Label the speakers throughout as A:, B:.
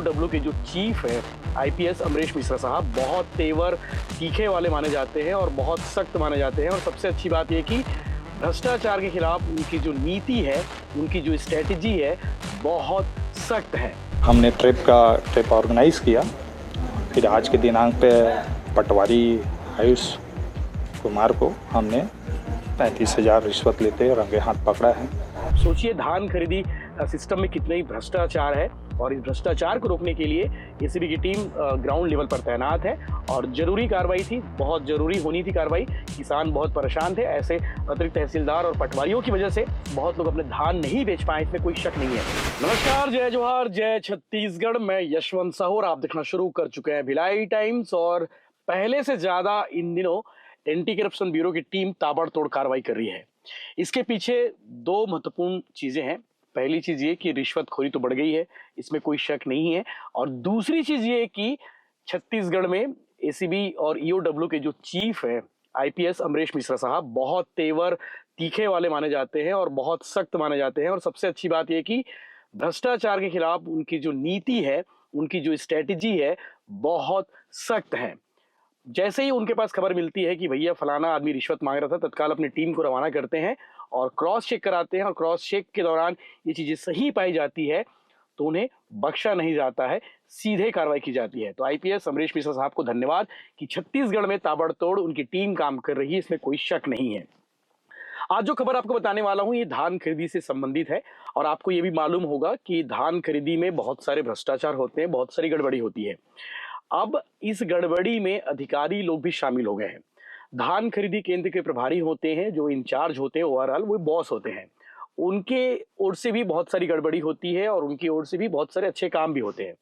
A: EOW के जो chief है आईपीएस अमरीश मिश्रा साहब बहुत तेवर तीखे वाले माने जाते हैं और बहुत सख्त माने जाते हैं। और सबसे अच्छी बात यह कि भ्रष्टाचार के खिलाफ उनकी जो नीति है, उनकी जो स्ट्रेटजी है, बहुत सख्त है।
B: हमने ट्रिप ऑर्गेनाइज किया। फिर आज के दिनांक पे पटवारी आयुष कुमार को हमने 35,000 रिश्वत लेते रंगे हाथ पकड़ा है।
A: सोचिए धान खरीदी सिस्टम में कितना ही भ्रष्टाचार है, और इस भ्रष्टाचार को रोकने के लिए एसीबी की टीम ग्राउंड लेवल पर तैनात है और जरूरी कार्रवाई थी, बहुत जरूरी होनी थी कार्रवाई। किसान बहुत परेशान थे, ऐसे अतिरिक्त तहसीलदार और पटवारियों की वजह से बहुत लोग अपने धान नहीं बेच पाए, इसमें कोई शक नहीं है। नमस्कार, जय जोहार, जय छत्तीसगढ़। मैं यशवंत साहू और आप देखना शुरू कर चुके हैं भिलाई टाइम्स। और पहले से ज्यादा इन दिनों एंटी करप्शन ब्यूरो की टीम ताबड़तोड़ कार्रवाई कर रही है। इसके पीछे दो महत्वपूर्ण चीजें हैं। पहली चीज ये कि रिश्वतखोरी तो बढ़ गई है, इसमें कोई शक नहीं है। और दूसरी चीज ये कि छत्तीसगढ़ में एसीबी और ईओडब्ल्यू के जो चीफ है आईपीएस अमरीश मिश्रा साहब बहुत तेवर तीखे वाले माने जाते हैं और बहुत सख्त माने जाते हैं। और सबसे अच्छी बात यह कि भ्रष्टाचार के खिलाफ उनकी जो नीति है, उनकी जो स्ट्रेटजी है, बहुत सख्त है। जैसे ही उनके पास खबर मिलती है कि भैया फलाना आदमी रिश्वत मांग रहा था, तत्काल अपनी टीम को रवाना करते हैं और क्रॉस चेक कराते हैं। और क्रॉस चेक के दौरान ये चीजें सही पाई जाती है तो उन्हें बख्शा नहीं जाता है, सीधे कार्रवाई की जाती है। तो आईपीएस अमरीश मिश्रा साहब को धन्यवाद कि छत्तीसगढ़ में ताबड़तोड़ उनकी टीम काम कर रही है, इसमें कोई शक नहीं है। आज जो खबर आपको बताने वाला हूं ये धान खरीदी से संबंधित है। और आपको ये भी मालूम होगा कि धान खरीदी में बहुत सारे भ्रष्टाचार होते हैं, बहुत सारी गड़बड़ी होती है। अब इस गड़बड़ी में अधिकारी लोग भी शामिल हो गए हैं। धान खरीदी केंद्र के प्रभारी होते हैं, जो इंचार्ज होते हैं, ओवरऑल वो बॉस होते हैं, उनके ओर से भी बहुत सारी गड़बड़ी होती है और उनकी ओर से भी बहुत सारे अच्छे काम भी होते हैं।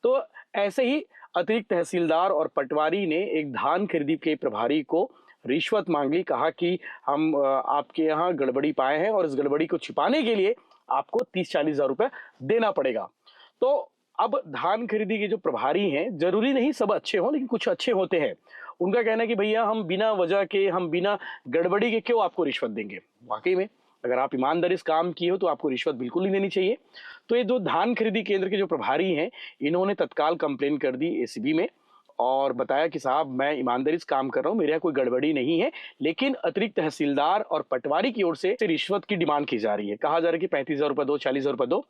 A: तो ऐसे ही अतिरिक्त तहसीलदार और पटवारी ने एक धान खरीदी के प्रभारी को रिश्वत मांगी। कहा कि हम आपके यहाँ गड़बड़ी पाए हैं और इस गड़बड़ी को छिपाने के लिए आपको 30-40 हजार रुपए देना पड़ेगा। तो अब धान खरीदी के जो प्रभारी हैं, जरूरी नहीं सब अच्छे हों, लेकिन कुछ अच्छे होते हैं। उनका कहना है कि भैया हम बिना वजह के, हम बिना गड़बड़ी के क्यों आपको रिश्वत देंगे। वाकई में अगर आप ईमानदारी से काम किए हो तो आपको रिश्वत बिल्कुल नहीं देनी चाहिए। तो ये जो धान खरीदी केंद्र के जो प्रभारी हैं, इन्होंने तत्काल कंप्लेन कर दी एसीबी में और बताया कि साहब मैं ईमानदारी से काम कर रहा हूँ, मेरे यहाँ कोई गड़बड़ी नहीं है, लेकिन अतिरिक्त तहसीलदार और पटवारी की ओर से रिश्वत की डिमांड की जा रही है। कहा जा रहा है कि 35,000 रुपये दो, 40,000 रुपये दो।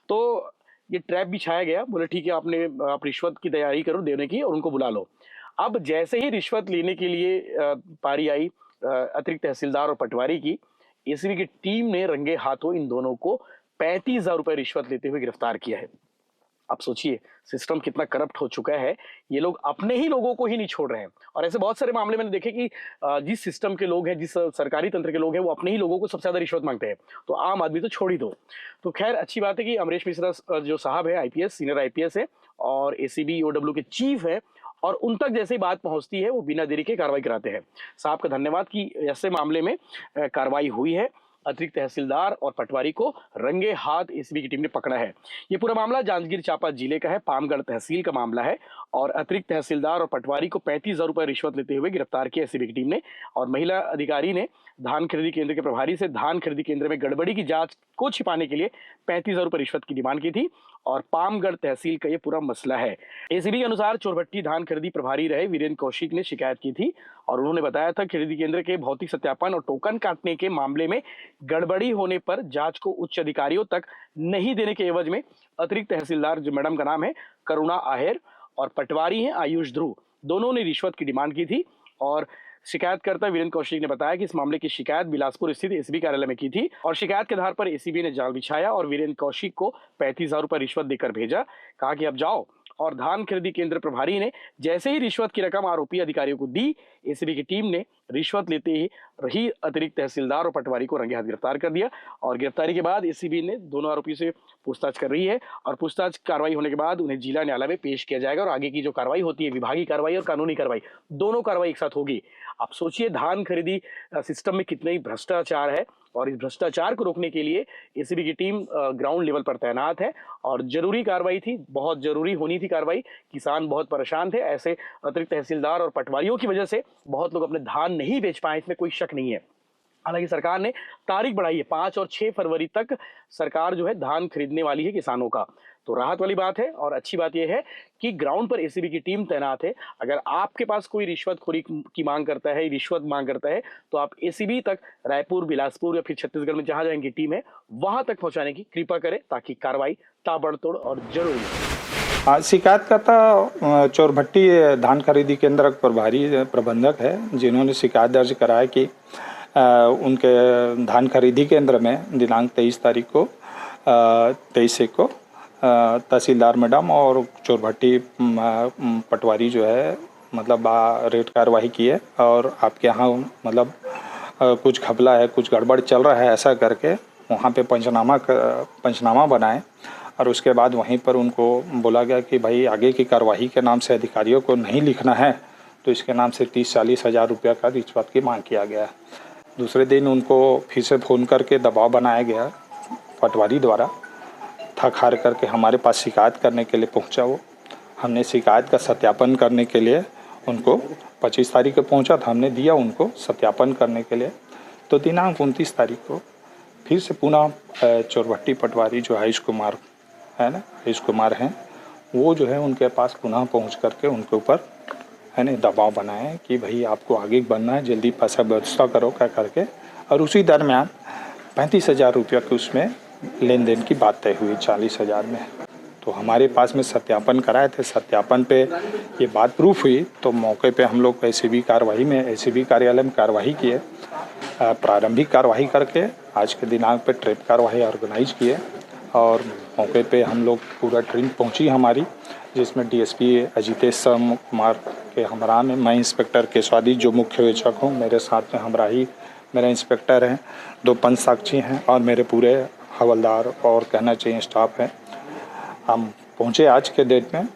A: तो ये ट्रैप बिछाया गया। बोले ठीक है, आप रिश्वत की तैयारी करो देने की और उनको बुला लो। अब जैसे ही रिश्वत लेने के लिए पारी आई अतिरिक्त तहसीलदार और पटवारी की, एसीबी की टीम ने रंगे हाथों इन दोनों को 35,000 रुपये रिश्वत लेते हुए गिरफ्तार किया है। आप सोचिए सिस्टम कितना करप्ट हो चुका है। ये लोग अपने ही लोगों को ही नहीं छोड़ रहे हैं। और ऐसे बहुत सारे मामले मैंने देखे कि जिस सिस्टम के लोग हैं, जिस सरकारी तंत्र के लोग हैं, वो अपने ही लोगों को सबसे ज्यादा रिश्वत मांगते हैं। तो आम आदमी तो छोड़ ही दो। तो खैर अच्छी बात है कि अमरीश मिश्रा जो साहब है आईपीएस, सीनियर आईपीएस है और एसीबी ईओडब्ल्यू के चीफ है, और उन तक जैसे ही बात पहुंचती है वो बिना देरी के कार्रवाई कराते हैं। साहब का धन्यवाद कि ऐसे मामले में कार्रवाई हुई है। अतिरिक्त तहसीलदार और पटवारी को रंगे हाथ एसीबी की टीम ने पकड़ा है। ये पूरा मामला जांजगीर चांपा जिले का है, पामगढ़ तहसील का मामला है। और अतिरिक्त तहसीलदार और पटवारी को 35,000 रुपये रिश्वत लेते हुए गिरफ्तार किया एसीबी की टीम ने। और महिला अधिकारी ने धान खरीदी केंद्र के प्रभारी से धान खरीदी केंद्र में गड़बड़ी की जांच को छिपाने के लिए 35,000 रुपये रिश्वत की डिमांड की थी। और पामगढ़ तहसील का ये पूरा मसला है। एसीबी के अनुसार चोरभट्टी धान खरीदी प्रभारी रहे वीरेंद्र कौशिक ने शिकायत की थी और उन्होंने बताया था खरीदी केंद्र के भौतिक सत्यापन और टोकन काटने के मामले में गड़बड़ी होने पर जांच को उच्च अधिकारियों तक नहीं देने के एवज में अतिरिक्त तहसीलदार, जो मैडम का नाम है करुणा आहेर, और पटवारी हैं आयुष ध्रुव, दोनों ने रिश्वत की डिमांड की थी। और शिकायतकर्ता वीरेंद्र कौशिक ने बताया कि इस मामले की शिकायत बिलासपुर स्थित एसीबी कार्यालय में की थी और शिकायत के आधार पर एसीबी ने जाल बिछाया और वीरेंद्र कौशिक को 35,000 रुपये रिश्वत देकर भेजा। कहा कि अब जाओ। और धान खरीदी केंद्र प्रभारी ने जैसे ही रिश्वत की रकम आरोपी अधिकारियों को दी, एसीबी की टीम ने रिश्वत लेते ही रही अतिरिक्त तहसीलदार और पटवारी को रंगे हाथ गिरफ्तार कर दिया। और गिरफ्तारी के बाद एसीबी ने दोनों आरोपियों से पूछताछ कर रही है और पूछताछ कार्रवाई होने के बाद उन्हें जिला न्यायालय में पेश किया जाएगा और आगे की जो कार्रवाई होती है, विभागीय कार्रवाई और कानूनी कार्रवाई, दोनों कार्रवाई एक साथ होगी। आप सोचिए धान खरीदी सिस्टम में कितना ही भ्रष्टाचार है, और इस भ्रष्टाचार को रोकने के लिए एसीबी की टीम ग्राउंड लेवल पर तैनात है और जरूरी कार्रवाई थी, बहुत जरूरी होनी थी कार्रवाई। किसान बहुत परेशान थे, ऐसे अतिरिक्त तहसीलदार और पटवारियों की वजह से बहुत लोग अपने धान नहीं बेच पाए, इसमें कोई शक नहीं है। हालांकि सरकार ने तारीख बढ़ाई है, 5 और 6 फरवरी तक सरकार जो है धान खरीदने वाली है किसानों का। तो राहत वाली बात है। और अच्छी बात यह है कि ग्राउंड पर एसीबी की टीम तैनात है। अगर आपके पास कोई रिश्वतखोरी की मांग करता है, रिश्वत मांग करता है, तो आप एसीबी तक रायपुर, बिलासपुर या फिर छत्तीसगढ़ में जहां इनकी टीम है वहां तक पहुंचाने की कृपा करें, ताकि कार्रवाई ताबड़तोड़ और जरूरी हो।
B: हाँ, शिकायतकर्ता चोरभट्टी धान खरीदी केंद्र प्रभारी प्रबंधक है, जिन्होंने शिकायत दर्ज कराया कि उनके धान खरीदी केंद्र में दिनांक 23 तारीख को 23 को तहसीलदार मैडम और चोरभट्टी पटवारी जो है मतलब रेड कार्रवाई की है और आपके यहाँ मतलब कुछ घपला है, कुछ गड़बड़ चल रहा है, ऐसा करके वहाँ पे पंचनामा बनाए और उसके बाद वहीं पर उनको बोला गया कि भाई आगे की कार्रवाई के नाम से अधिकारियों को नहीं लिखना है, तो इसके नाम से 30-40 हज़ार रुपये का रिश्वत की मांग किया गया। दूसरे दिन उनको फिर से फ़ोन करके दबाव बनाया गया पटवारी द्वारा, थक हार करके हमारे पास शिकायत करने के लिए पहुंचा। वो हमने शिकायत का सत्यापन करने के लिए उनको 25 तारीख को पहुंचा था, हमने दिया उनको सत्यापन करने के लिए। तो दिनांक 29 तारीख को फिर से पुनः चोरभट्टी पटवारी जो हरीश कुमार है ना, हरीश कुमार हैं, वो जो है उनके पास पुनः पहुंच करके उनके ऊपर है ना दबाव बनाए कि भाई आपको आगे बढ़ना है, जल्दी पैसा व्यवस्था करो क्या करके। और उसी दरमियान 35,000 रुपया की उसमें लेन देन की बात तय हुई 40,000 में। तो हमारे पास में सत्यापन कराए थे, सत्यापन पे ये बात प्रूफ हुई तो मौके पे हम लोग एसीबी कार्यालय में कार्रवाई किए, प्रारंभिक कार्रवाई करके आज के दिनांक पे ट्रैप कार्रवाई ऑर्गेनाइज किए और मौके पे हम लोग पूरा टीम पहुंची हमारी, जिसमें डीएसपी अजितेश कुमार के हमरा में, मैं इंस्पेक्टर केशवादी जो मुख्य विवेचक हूँ, मेरे साथ में हमराही मेरे इंस्पेक्टर हैं, 2 पंच साक्षी हैं और मेरे पूरे हवलदार और कहना चाहिए स्टाफ है। हम पहुँचे आज के डेट में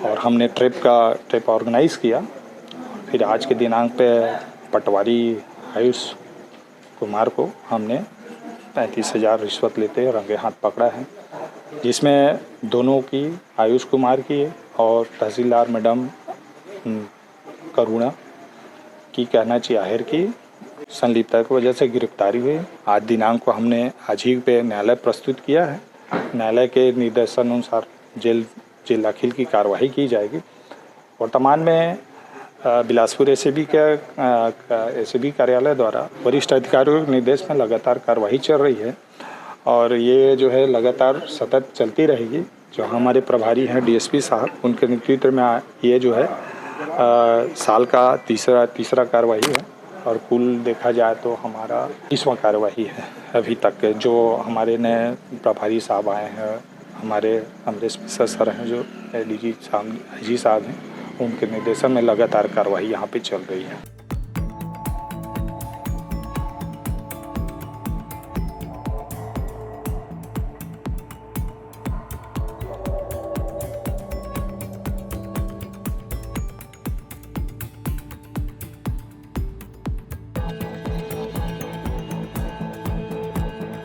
B: और हमने ट्रैप ऑर्गेनाइज़ किया। फिर आज के दिनांक पे पटवारी आयुष कुमार को हमने 35,000 रिश्वत लेते रंगे हाथ पकड़ा है, जिसमें दोनों की आयुष कुमार की और तहसीलदार मैडम करुणा की कहना चाहिए आहर की संलिप्तता की वजह से गिरफ्तारी हुई। आज दिनांक को हमने आज ही पे न्यायालय प्रस्तुत किया है। न्यायालय के निर्देशानुसार जेल दाखिल की कार्रवाई की जाएगी। वर्तमान में बिलासपुर एसीबी कार्यालय द्वारा वरिष्ठ अधिकारियों के निर्देश में लगातार कार्रवाई चल रही है और ये जो है लगातार सतत चलती रहेगी। जो हमारे प्रभारी हैं डीएसपी साहब, उनके नेतृत्व में ये जो है साल का तीसरा कार्रवाई है और कुल देखा जाए तो हमारा 20वां कार्रवाई है अभी तक। जो हमारे नए प्रभारी साहब आए हैं, हमारे अमरेश मिश्रा सर हैं जो डीजी साहब हैं, उनके निर्देशन में लगातार कार्रवाई यहाँ पे चल रही है।